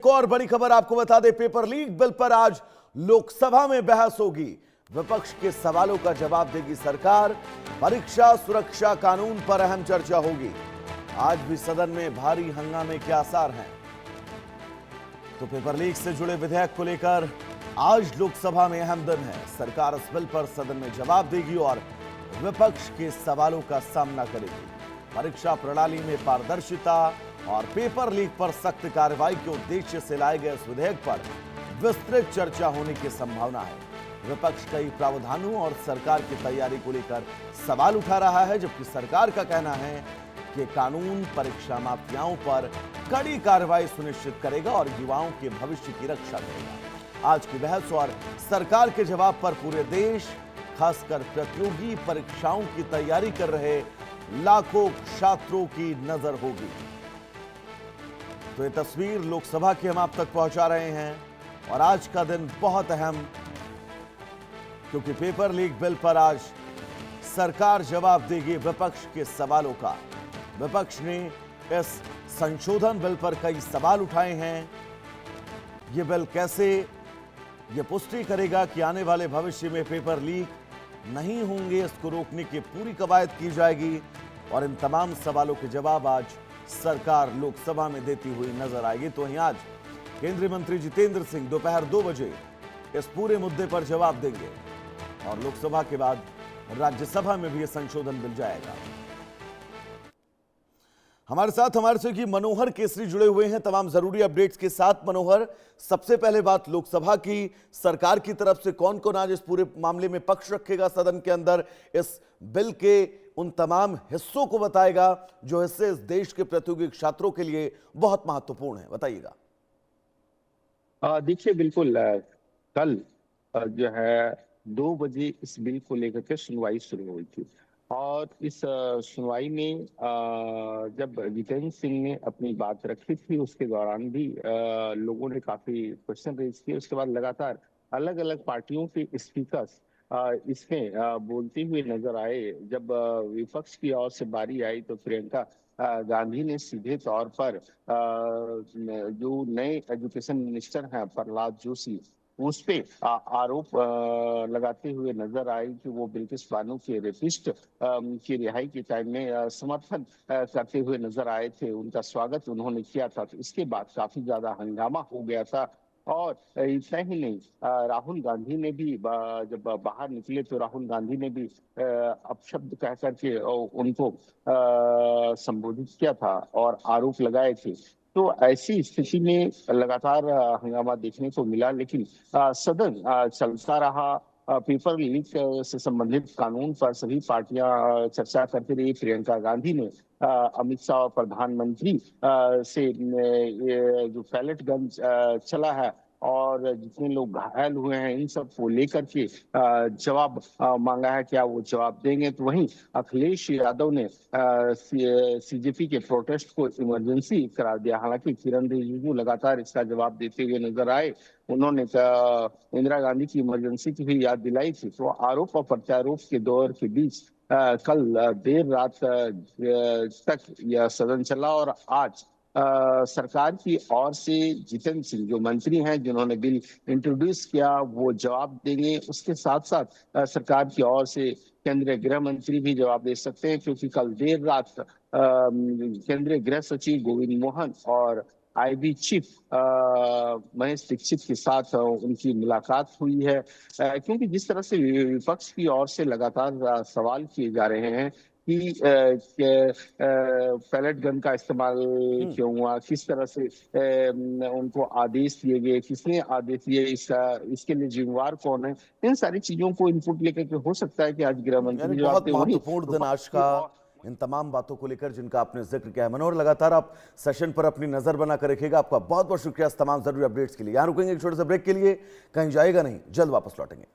एक और बड़ी खबर आपको बता दें, पेपर लीक बिल पर आज लोकसभा में बहस होगी। विपक्ष के सवालों का जवाब देगी सरकार। परीक्षा सुरक्षा कानून पर अहम चर्चा होगी। आज भी सदन में भारी हंगामे के आसार हैं। तो पेपर लीक से जुड़े विधेयक को लेकर आज लोकसभा में अहम दिन है। सरकार इस बिल पर सदन में जवाब देगी और विपक्ष के सवालों का सामना करेगी। परीक्षा प्रणाली में पारदर्शिता और पेपर लीक पर सख्त कार्रवाई के उद्देश्य से लाए गए इस विधेयक पर विस्तृत चर्चा होने की संभावना है। विपक्ष कई प्रावधानों और सरकार की तैयारी को लेकर सवाल उठा रहा है, जबकि सरकार का कहना है कि कानून परीक्षा माफियाओं पर कड़ी कार्रवाई सुनिश्चित करेगा और युवाओं के भविष्य की रक्षा करेगा। आज की बहस और सरकार के जवाब पर पूरे देश, खासकर प्रतियोगी परीक्षाओं की तैयारी कर रहे लाखों छात्रों की नजर होगी। तो ये तस्वीर लोकसभा की हम आप तक पहुंचा रहे हैं और आज का दिन बहुत अहम, क्योंकि पेपर लीक बिल पर आज सरकार जवाब देगी विपक्ष के सवालों का। विपक्ष ने इस संशोधन बिल पर कई सवाल उठाए हैं। यह बिल कैसे यह पुष्टि करेगा कि आने वाले भविष्य में पेपर लीक नहीं होंगे, इसको रोकने की पूरी कवायद की जाएगी और इन तमाम सवालों के जवाब आज सरकार लोकसभा में देती हुई नजर आएगी। तो वहीं आज केंद्रीय मंत्री जितेंद्र सिंह दोपहर 2 बजे इस पूरे मुद्दे पर जवाब देंगे और लोकसभा के बाद राज्यसभा में भी यह संशोधन बिल जाएगा। हमारे साथ हमारे सहयोगी मनोहर केसरी जुड़े हुए हैं तमाम जरूरी अपडेट्स के साथ। मनोहर, सबसे पहले बात लोकसभा की, सरकार की तरफ से कौन कौन आज इस पूरे मामले में पक्ष रखेगा सदन के अंदर, इस बिल के उन तमाम हिस्सों को बताएगा जो हिस्से इस देश के प्रतियोगी छात्रों के लिए बहुत महत्वपूर्ण है, बताइएगा। देखिए, बिल्कुल कल जो है 2 बजे इस बिल को लेकर के सुनवाई शुरू हुई थी और इस सुनवाई में जब जितेंद्र सिंह ने अपनी बात रखी थी उसके दौरान भी लोगों ने काफी क्वेश्चन रेज किए। उसके बाद लगातार अलग अलग पार्टियों के स्पीकर्स इसमें बोलते हुए नजर आए। जब विपक्ष की ओर से बारी आई तो प्रियंका गांधी ने सीधे तौर पर जो नए एजुकेशन मिनिस्टर हैं प्रहलाद जोशी, उस पे आरोप लगाते हुए नजर आई कि वो बिल्किस बानो के रेपिस्ट की रिहाई के टाइम में समर्थन करते हुए नजर आए थे। उनका स्वागत उन्होंने किया था। तो इसके बाद काफी ज्यादा हंगामा हो गया था और इतना ही नहीं, राहुल गांधी ने भी जब बाहर निकले तो राहुल गांधी ने भी अपशब्द कह करके उनको संबोधित किया था और आरोप लगाए थे। तो ऐसी स्थिति में लगातार हंगामा देखने को मिला, लेकिन सदन चलता रहा। पेपर लीक से संबंधित कानून पर सभी पार्टियां चर्चा करती रही। प्रियंका गांधी ने अमित शाह और प्रधानमंत्री से जो पैलेट गन चला है और जितने लोग घायल हुए हैं इन सब को लेकर के जवाब मांगा है, क्या वो जवाब देंगे। तो वहीं अखिलेश यादव ने सीजेपी के प्रोटेस्ट को इमरजेंसी करार दिया। हालांकि किरण रिजिजू लगातार इसका जवाब देते हुए नजर आए। उन्होंने इंदिरा गांधी की इमरजेंसी की भी याद दिलाई थी। तो आरोप और प्रत्यारोप के दौर के बीच कल देर रात तक यह सदन चला और आज सरकार की ओर से जितेंद्र सिंह जो मंत्री हैं जिन्होंने बिल इंट्रोड्यूस किया वो जवाब देंगे। उसके साथ साथ सरकार की ओर से केंद्रीय गृह मंत्री भी जवाब दे सकते हैं, क्योंकि कल देर रात केंद्रीय गृह सचिव गोविंद मोहन और आईबी चीफ महेश दीक्षित के साथ उनकी मुलाकात हुई है। क्योंकि जिस तरह से विपक्ष की ओर से लगातार सवाल किए जा रहे हैं कि पैलेट गन का इस्तेमाल क्यों हुआ, किस तरह से उनको आदेश दिए गए, किसने आदेश दिए, इसके लिए जिम्मेवार कौन है, इन सारी चीजों को इनपुट लेकर के हो सकता है कि आज गृह मंत्री बहुत महत्वपूर्ण दिन आज का इन तमाम बातों को लेकर जिनका आपने जिक्र किया है। मनोहर, लगातार आप सेशन पर अपनी नजर बना कर रखिएगा। आपका बहुत बहुत शुक्रिया इस तमाम जरूरी अपडेट्स के लिए। यहां रुकेंगे एक छोटे से ब्रेक के लिए, कहीं जाएगा नहीं, जल्द वापस लौटेंगे।